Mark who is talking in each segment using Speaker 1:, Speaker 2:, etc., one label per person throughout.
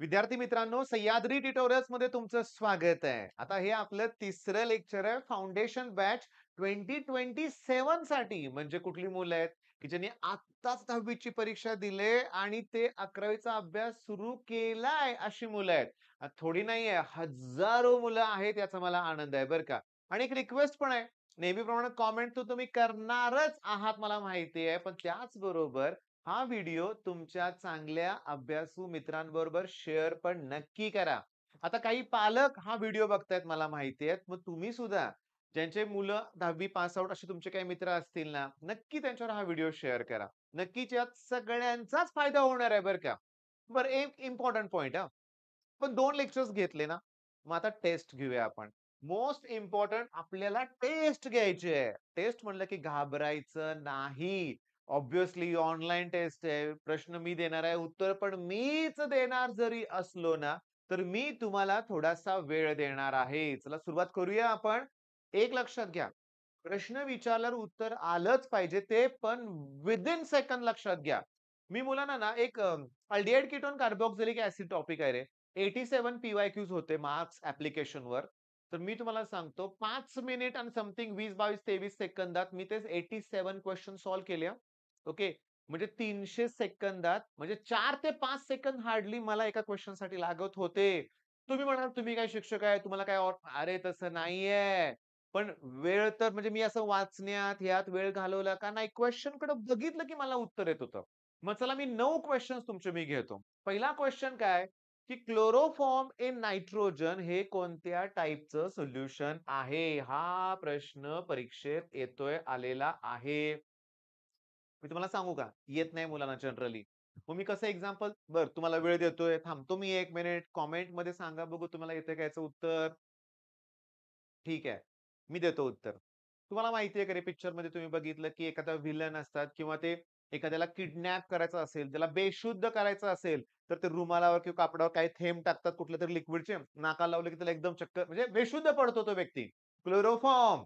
Speaker 1: विद्यार्थी मित्रांनो, सह्याद्री ट्युटोरियल्स मध्ये तुमचं स्वागत आहे. आता हे आपलं तिसरं लेक्चर आहे फाउंडेशन बॅच 2027 साठी. म्हणजे कुठली मुलं आहेत की ज्यांनी आत्ताच 10वी ची परीक्षा दिले आणि ते 11वीचा अभ्यास सुरू केलाय, अशी मुलं आहेत. थोडी नाहीये, हजारो मुलं आहेत, याचा मला आनंद आहे बरं का. आणि एक रिक्वेस्ट पण आहे, नेहमीप्रमाणे कॉमेंट तर तुम्ही करणारच आहात मला माहिती आहे, पण त्याचबरोबर हा व्हिडिओ तुमच्या चांगल्या अभ्यासू मित्रांबरोबर शेअर पण नक्की करा. आता काही पालक हा व्हिडिओ बघतायत मला माहिती आहे. मग तुम्ही सुद्धा ज्यांचे मुलं 10वी पास आउट असे तुमचे काही मित्र असतील ना, नक्की त्यांच्यावर हा व्हिडिओ शेअर करा. नक्कीच यात सगळ्यांचाच फायदा होणार आहे बरं का. बरं, एक इम्पोर्टंट पॉइंट पण 2 लेक्चर्स घेतले ना, मग आता टेस्ट घेऊया आपण. मोस्ट इम्पोर्टंट आपल्याला टेस्ट घ्यायची आहे. टेस्ट म्हणलं की घाबरायचं नाही. ऑब्व्हियसली ऑनलाईन टेस्ट आहे. प्रश्न मी देणार आहे, उत्तर पण मीच देणार जरी असलो ना, तर मी तुम्हाला थोडासा वेळ देणार आहे. चला सुरुवात करूया आपण. एक लक्षात घ्या, प्रश्न विचारल्यावर उत्तर आलंच पाहिजे, ते पण विथिन सेकंड लक्षात घ्या. मी मुलांना ना एक aldehyde ketone carboxylic acid topic आहे रे. 87 पी-वाय-क्यूज होते मार्क्स ॲप्लिकेशनवर. तर मी तुम्हाला सांगतो 5 मिनिट आणि समथिंग 20, 22, 23 सेकंदात मी ते 87 क्वेश्चन सॉल्व्ह केले हां. ओके. म्हणजे 300 सेकंदात म्हणजे 4 ते 5 सेकंद हार्डली मला एका क्वेश्चनसाठी लागत होते. तुम्ही म्हणाल तुम्ही काय शिक्षक आहे, तुम्हाला काय अरे तसं नाहीये. पण वेळ तर म्हणजे मी असं वाचण्यात ह्यात वेळ घालवला का नाही, क्वेश्चनकडे बघितलं की मला उत्तर येत होतं. मग चला मी 9 क्वेश्चन्स तुमचे मी घेतो. पहिला क्वेश्चन काय, की क्लोरोफॉर्म इन नायट्रोजन हे कोणत्या टाइपचं सोल्युशन आहे? हा प्रश्न परीक्षेत येतोय, आलेला आहे. मी तुम्हाला सांगू का? येत नाही मुलांना जनरली. मग मी कसं एक्झाम्पल बरं तुम्हाला वेळ देतोय, थांबतो मी 1 मिनिट. कमेंटमध्ये सांगा बघू तुम्हाला येतंय का याचं उत्तर? ठीक आहे. मी देतो उत्तर. तुम्हाला माहिती आहे का रे पिक्चरमध्ये तुम्ही बघितलं, की एखादा व्हिलन असतात किंवा ते एखाद्याला किडनॅप करायचं असेल, त्याला बेशुद्ध करायचं असेल, तर ते रुमालावर किंवा कापडावर काही थेंब टाकतात कुठल्यातरी लिक्विडचे. नाकाला लावले की त्याला एकदम चक्कर म्हणजे बेशुद्ध पडतो तो व्यक्ती. क्लोरोफॉर्म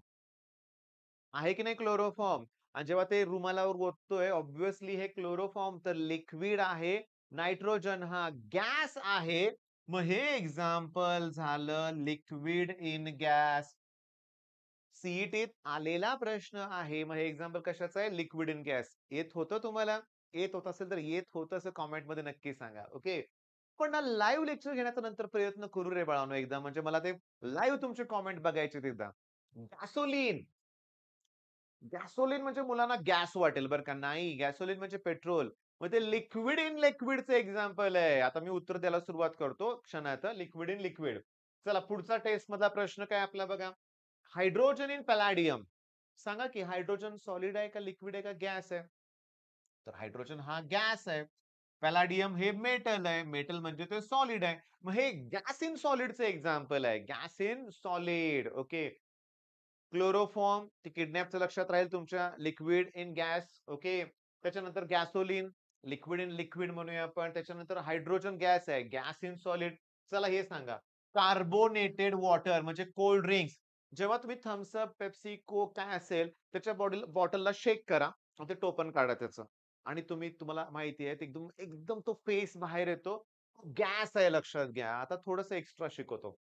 Speaker 1: आहे की नाही क्लोरोफॉर्म? आणि जेव्हा ते रुमालावर ओततोय ऑब्व्हियसली हे क्लोरोफॉर्म तर लिक्विड आहे. नायट्रोजन हा गॅस आहे. मग हे एक्झाम्पल झालं लिक्विड इन गॅस. सीईटीत आलेला प्रश्न आहे. मग हे एक्झाम्पल कशाचं आहे? Liquid in gas. येत होतं तुम्हाला? येत होत असेल तर येत होतं असं कमेंटमध्ये नक्की सांगा. ओके. पण ना लाईव्ह लेक्चर घेण्याचा नंतर प्रयत्न करू रे बाळांनो एकदा. म्हणजे मला ते लाईव्ह तुमचे कमेंट बघायचे एकदा. गॅसोलीन. गॅसोलीन म्हणजे मुलांना गॅस वाटेल बरं का. नाही, गॅसोलीन म्हणजे पेट्रोल. मग ते लिक्विड इन लिक्विडचं एक्झाम्पल आहे. आता मी उत्तर द्यायला सुरुवात करतो क्षणात. Liquid in liquid. चला पुढचा टेस्ट मधला प्रश्न काय आपला बघा. Hydrogen in palladium. सांगा की हायड्रोजन सॉलिड आहे का लिक्विड आहे का गॅस आहे? तर हायड्रोजन हा गॅस आहे. पॅलाडियम हे मेटल आहे. मेटल म्हणजे ते सॉलिड आहे. मग हे गॅस इन सॉलिडचं एक्झाम्पल आहे. Gas in solid. Okay. Chloroform ते किडनॅपचं लक्षात राहील तुमच्या. Liquid in gas. ओके. त्याच्यानंतर गॅसोलीन, लिक्विड इन लिक्विड म्हणूया आपण. त्याच्यानंतर हायड्रोजन गॅस आहे. Gas in solid. चला हे सांगा. कार्बोनेटेड वॉटर म्हणजे कोल्ड ड्रिंक्स. जेव्हा तुम्ही थम्स अप, पेप्सी, कोक काय असेल त्याच्या बॉटलला शेक करा आणि ते टोपण काढा त्याचं. आणि तुम्हाला माहिती आहे एकदम एकदम तो फेस बाहेर येतो. गॅस आहे लक्षात घ्या. आता थोडंसं एक्स्ट्रा शिकवतो.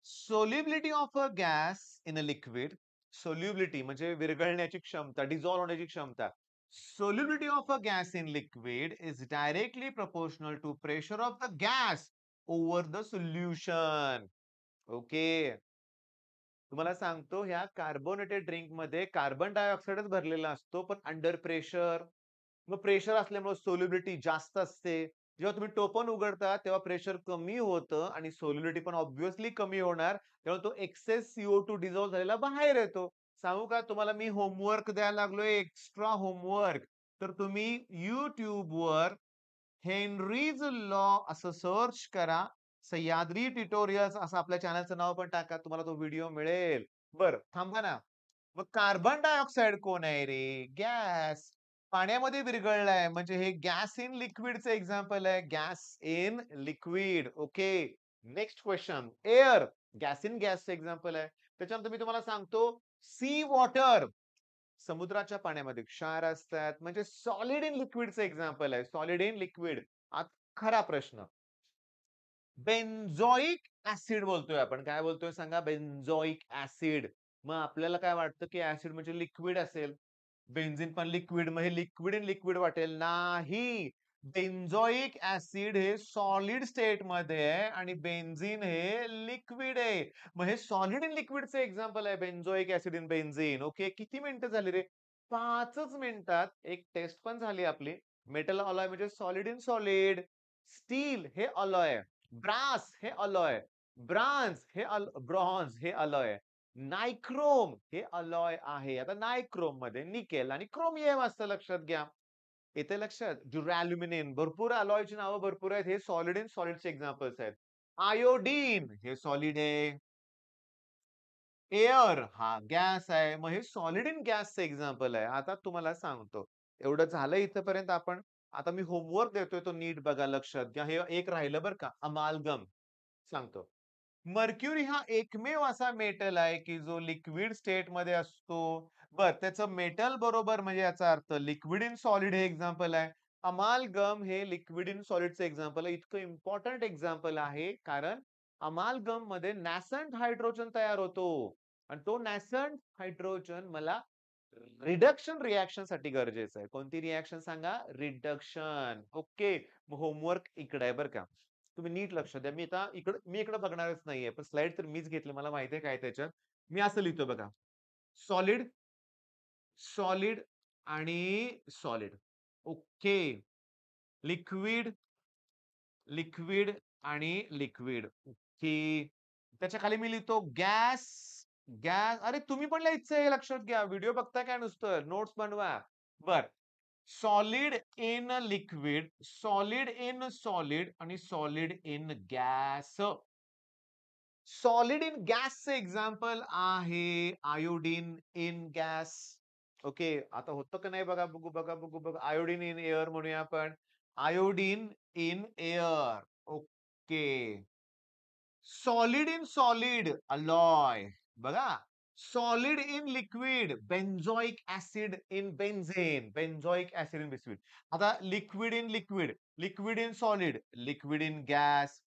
Speaker 1: Solubility of a gas in a liquid. Solubility म्हणजे विरघळण्याची क्षमता, डिझॉल्व्ह होण्याची क्षमता. Solubility of a gas in liquid is directly proportional to pressure of the gas over the solution. Okay. तुम्हाला सांगतो ह्या कार्बोनेटेड ड्रिंकमध्ये कार्बन डायऑक्साइडच भरलेला असतो, पण अंडर प्रेशर मग प्रेशर असल्यामुळे सोल्युबिलिटी जास्त असते. जेव्हा तुम्ही टोपण उघडता तेव्हा प्रेशर कमी होतं आणि सोल्युबिलिटी पण ऑब्व्हियसली कमी होणार. तेव्हा तो एक्सेस CO2 डिझॉल्व्ह झालेला बाहेर येतो. सांगू का तुम्हाला मी होमवर्क द्यायला लागलोय एक्स्ट्रा होमवर्क. तर तुम्ही YouTubeवर हेनरीज लॉ असं सर्च करा. सह्याद्री ट्युटोरियल्स असं आपल्या चॅनलचं नाव पण टाका. तुम्हाला तो व्हिडिओ मिळेल. बरं थांबा ना. मग कार्बन डायऑक्साइड कोण आहे रे? गॅस. पाण्यामध्ये विरघळलाय म्हणजे हे गॅस इन लिक्विडचं एक्झाम्पल आहे. Gas in liquid. Okay. Next question. Air. Gas in गॅसचं एक्झाम्पल आहे. त्याच्यानंतर मी तुम्हाला सांगतो सी वॉटर. समुद्राच्या पाण्यामध्ये क्षार असतात म्हणजे सॉलिड इन लिक्विडचं एक्झाम्पल आहे. Solid in liquid. खरा प्रश्न. बेन्झोइक ऍसिड बोलतोय आपण. काय बोलतोय सांगा? बेन्झोइक ऍसिड. मग आपल्याला काय वाटतं, की ऍसिड म्हणजे लिक्विड असेल. बेन्झीन पण लिक्विड, मग हे लिक्विड इन लिक्विड वाटेल. नाही. बेन्झोइक ऍसिड हे सॉलिड स्टेट मध्ये आहे आणि बेन्झीन हे लिक्विड आहे. मग हे सॉलिड इन लिक्विडचं एक्झाम्पल आहे बेन्झोइक ऍसिड इन बेन्झीन. ओके. किती मिनिटं झाली रे? 5च मिनिटात एक टेस्ट पण झाली आपली. मेटल अलॉय म्हणजे सॉलिड इन सॉलिड. स्टील हे अलॉय. ब्रास हे अलॉय. ब्रांझ हे ब्रॉन्झ हे अलॉय. नायक्रोम हे अलॉय आहे. आता नायक्रोम मध्ये निकेल आणि क्रोमियम असतं, लक्षात घ्या. येते लक्षात? ड्युरॅल्युमिनेन, भरपूर अलॉयची नावं भरपूर आहेत. हे सॉलिड इन सॉलिडचे एक्झाम्पल्स आहेत. आयोडीन हे सॉलिड आहे. एअर हा गॅस आहे. मग हे सॉलिड इन गॅसचं एक्झाम्पल आहे. आता तुम्हाला सांगतो. एवढं झालं इथपर्यंत आपण. आता मी होमवर्क देतोय, तो नीट बघा, लक्षात घ्या. हे एक राहिलं बरं का, अमालगम. सांगतो. मर्क्युरी हा एकमेव असा मेटल आहे की जो लिक्विड स्टेट मध्ये असतो. बर, त्याचं मेटल बरोबर म्हणजे याचा अर्थ लिक्विड इन सॉलिड हे एक्झाम्पल आहे. अमालगम हे लिक्विड इन सॉलिडचं एक्झाम्पल आहे. इतकं इम्पॉर्टंट एक्झाम्पल आहे कारण अमालगम मध्ये नॅसंट हायड्रोजन तयार होतो आणि तो नॅसंट हायड्रोजन मला रिडक्शन रिएक्शन साठी गरजेचं आहे. कोणती रिएक्शन सांगा? रिडक्शन. ओके. मग होमवर्क इकडे आहे बरं का. तुम्ही नीट लक्ष द्या. मी इकडे बघणारच नाहीये. पण स्लाइड तर मीच घेतली. मला माहिती आहे काय त्याच्यात. मी असं लिहितो बघा. सॉलिड, सॉलिड आणि सॉलिड. ओके. लिक्विड, लिक्विड आणि लिक्विड. ओके. त्याच्या खाली मी लिहितो गॅस, गॅस. अरे तुम्ही पण लिहायचं हे लक्षात घ्या. व्हिडिओ बघताय काय नुसतं? नोट्स बनवा. बर. Solid in liquid, solid in solid आणि solid in gas. Solid in गॅसचं एक्झाम्पल आहे आयोडीन इन गॅस. ओके. आता होतं का नाही बघा, बघू बघा बघू बघा. आयोडीन इन एअर म्हणूया आपण. Iodine in air. Okay. Solid in solid alloy. बघा. Solid in liquid benzoic acid in benzene. Benzoic acid in बिस्विड. आता liquid in liquid, liquid in solid, liquid in gas.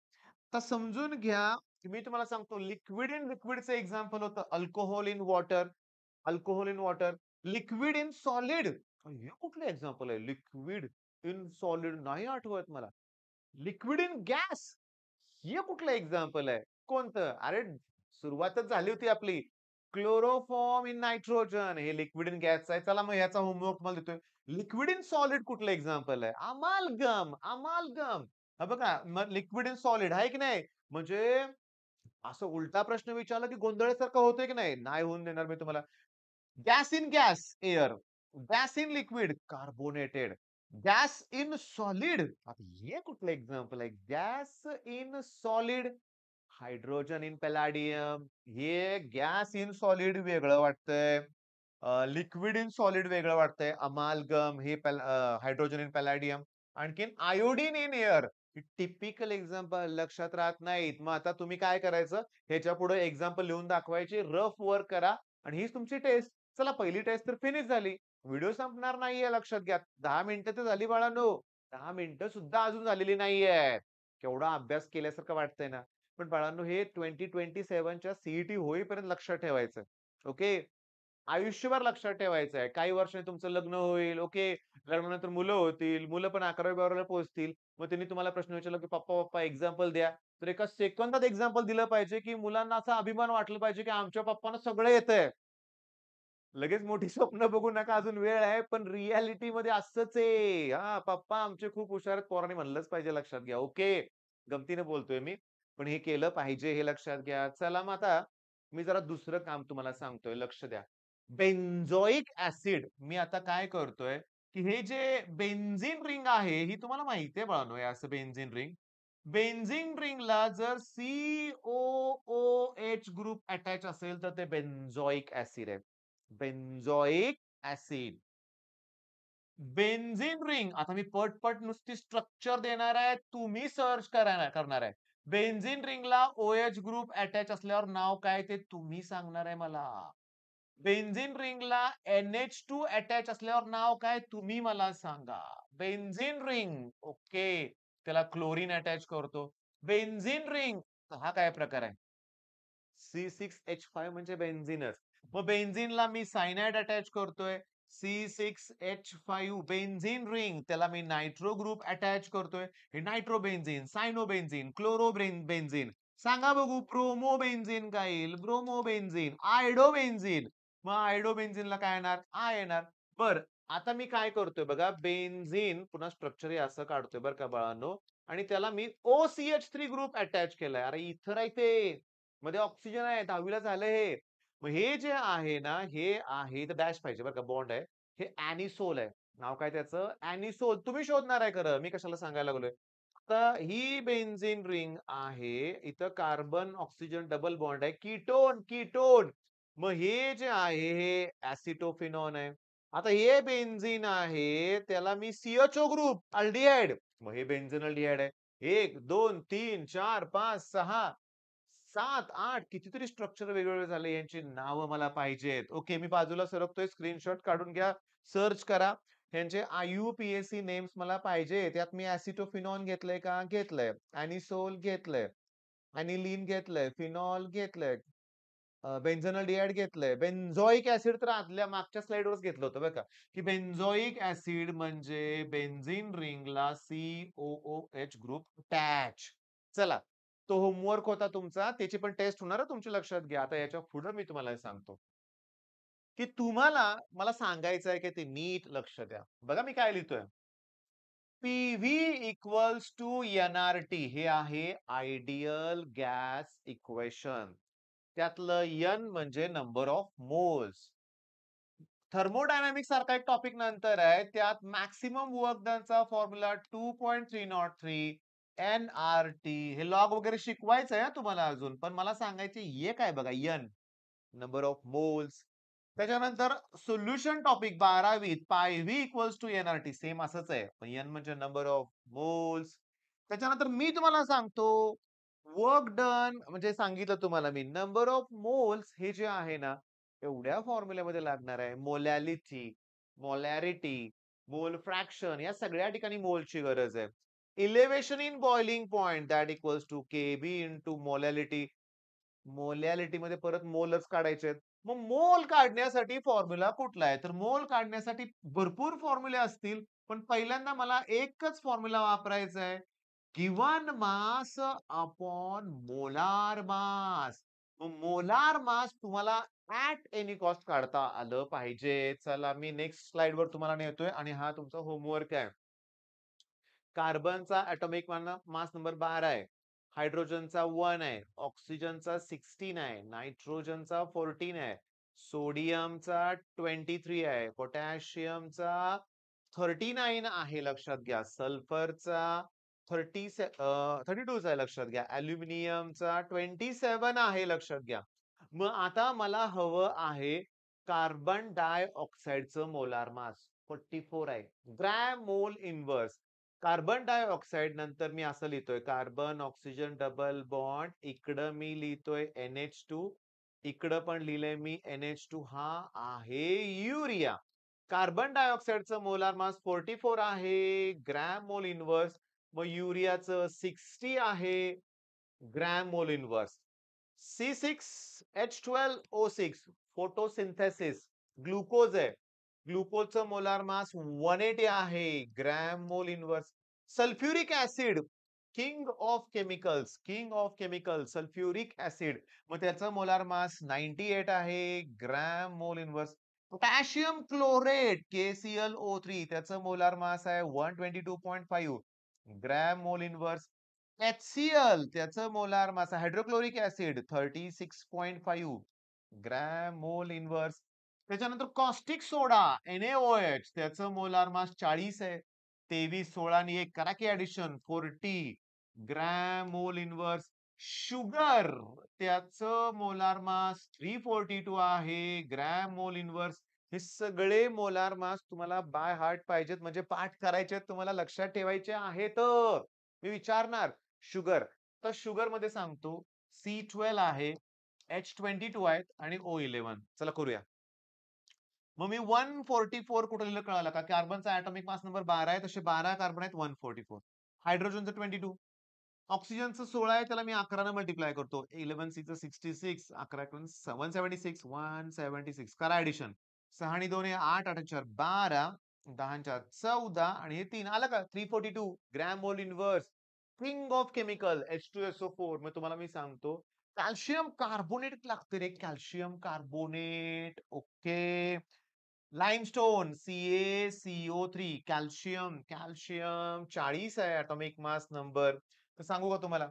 Speaker 1: आता समजून घ्या. मी तुम्हाला सांगतो, लिक्विड इन लिक्विडचं एक्झाम्पल होतं alcohol in water. Alcohol in water. Liquid in solid. हे कुठलं एक्झाम्पल आहे? लिक्विड इन सॉलिड नाही आठवत मला. लिक्विड इन गॅस हे कुठलं एक्झाम्पल आहे? कोणतं? अरे सुरुवातच झाली होती आपली. क्लोरोफॉर्म इन नायट्रोजन हे लिक्विड इन गॅस आहे. चला मग ह्याचा होमवर्क मला देतोय. लिक्विड इन सॉलिड कुठलं एक्झाम्पल आहे? अमालगम, अमालगम. हा बघा, मग लिक्विड इन सॉलिड आहे की नाही? म्हणजे असं उलटा प्रश्न विचारला की गोंधळासारखं होतंय की नाही? नाही होऊन देणार मी तुम्हाला. Gas in gas, air. Gas in liquid, carbonated. Gas in solid. आता हे कुठलं एक्झाम्पल आहे? Gas in solid, hydrogen in palladium. हे गॅस इन सॉलिड वेगळं वाटतंय. लिक्विड इन सॉलिड वेगळं वाटतंय. अमालगम हे हायड्रोजन इन पॅलाडियम. आणखीन iodine in air. Typical example लक्षात राहत नाहीत. मग आता तुम्ही काय करायचं? ह्याच्या पुढे एक्झाम्पल लिहून दाखवायची, रफ वर्क करा आणि हीच तुमची टेस्ट. चला, पहिली टेस्ट तर फिनिश झाली. व्हिडिओ संपणार नाहीये, लक्षात घ्या. 10 मिनिटं तर झाली बाळांनो. 10 मिनिटं सुद्धा अजून झालेली नाहीये. केवढा अभ्यास केल्यासारखं वाटतंय ना. पण बाळांनो, हे 2027च्या सीईटी होईपर्यंत लक्षात ठेवायचं. ओके. आयुष्यभर लक्षात ठेवायचं आहे. काही वर्षांनी तुमचं लग्न होईल. ओके. लग्नानंतर मुलं होतील. मुलं पण 11वी-12वीला पोहोचतील. मग त्यांनी तुम्हाला प्रश्न विचारला, की "पप्पा, पप्पा एक्झाम्पल द्या." तर एका सेकंदात एक्झाम्पल दिलं पाहिजे, की मुलांना असा अभिमान वाटला पाहिजे, की आमच्या पप्पांना सगळं येतंय. लगेच मोठी स्वप्न बघू नका, अजून वेळ आहे. पण रिअॅलिटीमध्ये असंच आहे. हां, पप्पा आमचे खूप हुशार आहेत. पोरांनी म्हणलंच पाहिजे, लक्षात घ्या. ओके. गमतीने बोलतोय मी. पण हे केलं पाहिजे हे लक्षात घ्या. चला मग आता मी जरा दुसरं काम तुम्हाला सांगतोय, लक्ष द्या. बेन्झोइक ॲसिड मी आता काय करतोय, की हे जे बेन्झीन रिंग आहे, ही तुम्हाला माहिती आहे बाळांनो, हे असं बेन्झीन रिंग. बेन्झीन रिंगला जर COOH ग्रुप अटॅच असेल, तर ते बेन्झोइक ॲसिड आहे. बेन्झोइक ॲसिड. Benzene ring. आता मी पट-पट नुसती स्ट्रक्चर देणार आहे. तुम्ही सर्च करणार आहे. बेन्झीन रिंगला OH ग्रुप अटॅच असल्यावर नाव काय ते तुम्ही सांगणार आहे मला. बेन्झीन रिंगला NH2 अटॅच असल्यावर नाव काय तुम्ही मला सांगा. Benzene ring. ओके. त्याला क्लोरीन अटॅच करतो. बेन्झीन रिंग हा काय प्रकार आहे? C6H5 म्हणजे बेन्झीनच. मग बेन्झीनला मी सायनाइड अटॅच करतोय. C6H5 बेन्झीन रिंग त्याला मी नायट्रो ग्रुप अटॅच करतोय. हे नायट्रोबेन्झीन, सायनोबेन्झीन, बेन्झीन. सांगा बघू ब्रोमोबेन्झीन काय येईल? ब्रोमोबेन्झीन, आयडोबेन्झीन. मग आयडोबेन्झीनला काय येणार? आ येणार. बरं, आता मी काय करतोय बघा, बेन्झीन पुन्हा स्ट्रक्चर हे असं काढतोय बरं का बाळांनो आणि त्याला मी OCH3 ग्रुप अटॅच केलाय. अरे इथं राहते. मध्ये ऑक्सिजन आहे 10वी झालं हे. मग हे जे आहे ना, हे आहे इथं डॅश पाहिजे बरं का बॉन्ड आहे. हे ॲनिसोल आहे. नाव काय त्याचं? ॲनिसोल. तुम्ही शोधणार आहे खरं. मी कशाला सांगायला लागलोय. आता ही बेन्झीन रिंग आहे. इथं कार्बन ऑक्सिजन डबल बॉन्ड आहे. Ketone, ketone. मग हे जे आहे हे ॲसिटोफिनॉन आहे. आता हे बेन्झीन आहे त्याला मी CHO ग्रुप अल्डिहाइड. मग हे बेन्झीन अल्डिहाइड आहे. 1, 2, 3, 4, 5, 6, 7, 8 कितीतरी स्ट्रक्चर वेगवेगळे झाले. यांची नावं मला पाहिजेत. ओके, मी बाजूला सरकतोय. स्क्रीनशॉट काढून घ्या. सर्च करा. ह्यांचे IUPAC नेम्स मला पाहिजे. त्यात मी ॲसिटोफिनॉन घेतलंय का? घेतलंय. ॲनिसोल घेतलंय. ॲनिलीन घेतलंय. फिनॉल घेतलंय. बेन्झोनाल्डिहाइड घेतलंय. बेन्झोइक ॲसिड तर आदल्या मागच्या स्लाइडवरच घेतलं होतं बरं का, की बेन्झोइक ॲसिड म्हणजे बेन्झीन रिंगला COOH ग्रुप अटॅच. चला, तो होमवर्क होता तुमचा. त्याची पण टेस्ट होणार आहे तुमच्या लक्षात घ्या. आता याच्या पुढे मी तुम्हाला हे सांगतो, की तुम्हाला मला सांगायचं आहे, की ते नीट लक्ष द्या. बघा मी काय लिहितोय. PV इक्वल्स टू NRT हे आहे आयडियल गॅस इक्वेशन. त्यातलं N म्हणजे नंबर ऑफ मोल्स. थर्मोडायनामिक्स सारखा एक टॉपिक नंतर आहे. त्यात मॅक्सिमम वर्क डनचा फॉर्म्युला 2.303 NRT. हे लॉग वगैरे शिकवायचं आहे तुम्हाला अजून. पण मला सांगायचे हे काय बघा N नंबर ऑफ मोल्स. त्याच्यानंतर सोल्युशन टॉपिक 12वीत pi V equals to NRT same असंच आहे. पण एन म्हणजे नंबर ऑफ मोल्स. त्याच्यानंतर मी तुम्हाला सांगतो वर्क डन म्हणजे सांगितलं तुम्हाला मी नंबर ऑफ मोल्स हे जे आहे ना एवढ्या फॉर्म्युल्यामध्ये लागणार आहे. मोलॅलिटी, मोलॅरिटी, मोल फ्रॅक्शन या सगळ्या ठिकाणी मोलची गरज आहे. Elevation in boiling point that equals to KB into molality. Molality मध्ये परत मोलच काढायचे आहेत. मग मोल काढण्यासाठी फॉर्म्युला कुठला आहे? तर मोल काढण्यासाठी भरपूर फॉर्म्युले असतील, पण पहिल्यांदा मला एकच फॉर्म्युला वापरायचा आहे. Given mass upon molar mass. Molar mass तुम्हाला ऍट एनी कॉस्ट काढता आलं पाहिजे. चला मी नेक्स्ट स्लाइड वर तुम्हाला नेतोय आणि हा तुमचा होमवर्क आहे. कार्बनचा ॲटॉमिक मास नंबर 12 आहे. हायड्रोजनचा 1 आहे. ऑक्सिजनचा 16 आहे. नायट्रोजनचा 14 आहे. सोडियमचा 23 आहे. पोटॅशियमचा 39 आहे लक्षात घ्या. सल्फरचा 32 आहे लक्षात घ्या. अॅल्युमिनियमचा 27 आहे लक्षात घ्या. मग आता मला हवं आहे कार्बन डायऑक्साइडचं मोलार मास 44 आहे. ग्रॅम मोल इन्व्हर्स. कार्बन डायऑक्साइड नंतर मी असं लिहितोय कार्बन ऑक्सिजन डबल बॉन्ड इकडं मी लिहितोय NH2 इकडं पण लिहिलंय मी NH2 हा आहे युरिया. कार्बन डायऑक्साइडचं मोलार मास 44 आहे ग्रॅम मोल इन्व्हर्स. मग युरियाचं 60 आहे ग्रॅम मोल इन्व्हर्स. C6H12O6 फोटोसिंथेसिस ग्लुकोज आहे. ग्लुकोजचं मोलार मास 180 आहे ग्रॅम मोल inverse. Sulphuric acid king of chemicals sulphuric acid. मग त्याचं मोलार मास 98 आहे ग्रॅम मोल इन्व्हर्स. पोटॅशियम क्लोरेट KClO3 त्याचं मोलार मास आहे 122.5 ग्रॅम मोल इन्व्हर्स. HCl त्याचं molar mass hydrochloric acid 36.5 gram मोल इन्व्हर्स. त्याच्यानंतर कॉस्टिक सोडा NaOH त्याचं मोलार मास 40 आहे. 23 16 आणि 1 करा की ऍडिशन 40 ग्रॅम मोल इन्व्हर्स. शुगर त्याचं मोलार मास 342 आहे ग्रॅम मोल इन्व्हर्स. हे सगळे मोलार मास तुम्हाला बाय हार्ट पाहिजेत म्हणजे पाठ करायचे तुम्हाला लक्षात ठेवायचे आहेत. मी विचारणार शुगर. तर शुगर मध्ये सांगतो C12 आहे, H22 आहेत आणि O11. चला करूया. मग मी 144 कुठं लिहिलं कळालं का? कार्बनचा ॲटॉमिक मास नंबर 12 आहे. तसे 12 कार्बन आहेत 144. हायड्रोजनचं 22. ऑक्सिजनचं 16 आहे त्याला मी 11 ने मल्टिप्लाय करतो. 11 6 66, 11 एकूण 776, 176 करा ॲडिशन. 6 आणि 2 8, 8 4 12, 10 4 14 आणि हे 3 आलं का? 342 ग्रॅम मोल inverse. King of chemical H2SO4. मग तुम्हाला मी सांगतो कॅल्शियम कार्बोनेट लागते रे, calcium carbonate. Okay. Limestone CaCO3 calcium, calcium 40 आहे एटॉमिक मास नंबर. तर सांगू का तुम्हाला?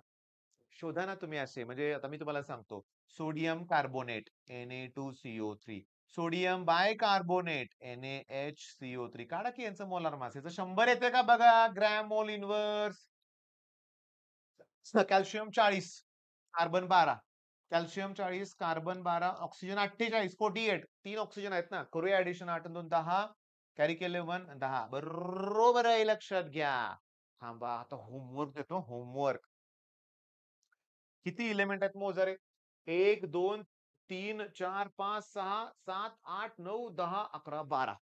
Speaker 1: शोधा ना तुम्ही असे म्हणजे आता मी तुम्हाला सांगतो. Sodium carbonate Na2CO3, sodium bicarbonate NaHCO3 काढा की यांचं मोलार मास. याचं 100 येते का बघा ग्रॅम मोल inverse. Calcium 40, carbon 12. Calcium 40, carbon 12, oxygen 48, 48. 3 oxygen आहेत ना. करूया ॲडिशन 8 आणि 2 10. कॅरी केले 1 10. बरोबर आहे लक्षात घ्या. थांबा आता होमवर्क देतो होमवर्क. किती एलिमेंट आहेत मोजा रे? 1, 2, 3, 4, 5, 6, 7, 8, 9, 10, 11, 12.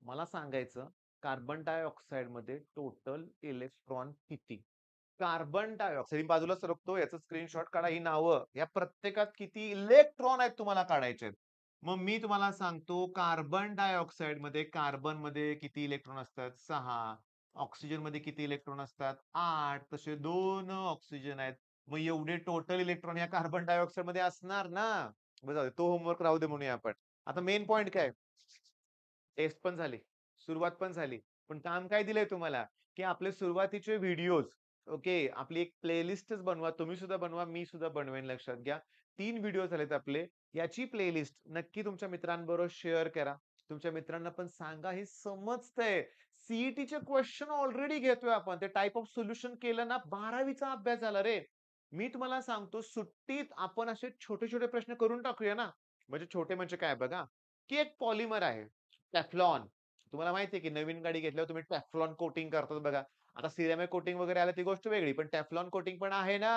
Speaker 1: मला सांगायचं कार्बन डायऑक्साइड मध्ये टोटल इलेक्ट्रॉन किती? कार्बन डायऑक्साइड ही बाजूला सरकतो याचं स्क्रीनशॉट काढा ही नावं या प्रत्येकात किती इलेक्ट्रॉन आहेत तुम्हाला काढायचे. मग मी तुम्हाला सांगतो कार्बन डायऑक्साइड मध्ये कार्बन मध्ये किती इलेक्ट्रॉन असतात 6. ऑक्सिजन मध्ये किती इलेक्ट्रॉन असतात 8. तसे 2 ऑक्सिजन आहेत. मग एवढे टोटल इलेक्ट्रॉन या कार्बन डायऑक्साइड मध्ये असणार ना. बरं जाऊ दे, तो होमवर्क राहू दे म्हणूया आपण. आता मेन पॉइंट काय? टेस्ट पण झाली, सुरुवात पण झाली. पण काम काय दिलंय तुम्हाला, की आपले सुरुवातीचे व्हिडिओज ओके, आपली एक प्लेलिस्टच बनवा. तुम्ही सुद्धा बनवा, मी सुद्धा बनवेन लक्षात घ्या. 3 व्हिडिओ झालेत आपले. याची प्लेलिस्ट नक्की तुमच्या मित्रांबरोबर शेअर करा. तुमच्या मित्रांना पण सांगा हे समजतंय. सीईटीचे क्वेश्चन ऑलरेडी घेतोय आपण. ते टाइप ऑफ सोल्युशन केलं ना 12वीचा अभ्यास झाला रे. मी तुम्हाला सांगतो सुट्टीत आपण असे छोटे-छोटे प्रश्न करून टाकूया ना. म्हणजे छोटे म्हणजे काय बघा, की एक पॉलिमर आहे. टेफ्लॉन. तुम्हाला माहिती आहे, की नवीन गाडी घेतल्यावर तुम्ही टेफ्लॉन कोटिंग करतात बघा. आता सिरेमिक कोटिंग वगैरे आलं ती गोष्ट वेगळी. पण टेफ्लॉन कोटिंग पण आहे ना.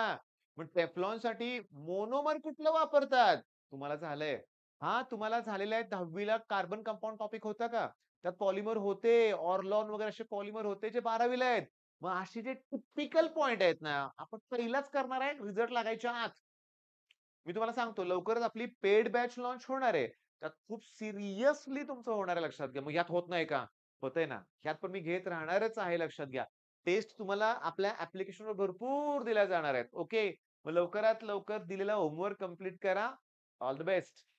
Speaker 1: मग टेफ्लॉनसाठी मोनोमर कुठलं वापरतात? तुम्हाला झालंय. हां, तुम्हाला झालेलं आहे 10वी कार्बन कंपाउंड टॉपिक होता का? त्यात पॉलिमर होते. ऑरलॉन वगैरे असे पॉलिमर होते जे 12वी आहेत. मग असे जे टिपिकल पॉइंट आहेत ना, आपण पहिलाच करणार आहे रिझल्ट लागायच्या आत. मी तुम्हाला सांगतो लवकरच आपली पेड बॅच लॉन्च होणार आहे. त्यात खूप सिरियसली तुमचं होणार आहे लक्षात घ्या. मग ह्यात होत नाही का? होतंय ना. ह्यात पण मी घेत राहणारच आहे लक्षात घ्या. टेस्ट तुम्हाला आपल्या ॲप्लिकेशनवर भरपूर दिल्या जाणार आहेत. ओके. मग लवकरात लवकर दिलेला होमवर्क कंप्लीट करा. All the best.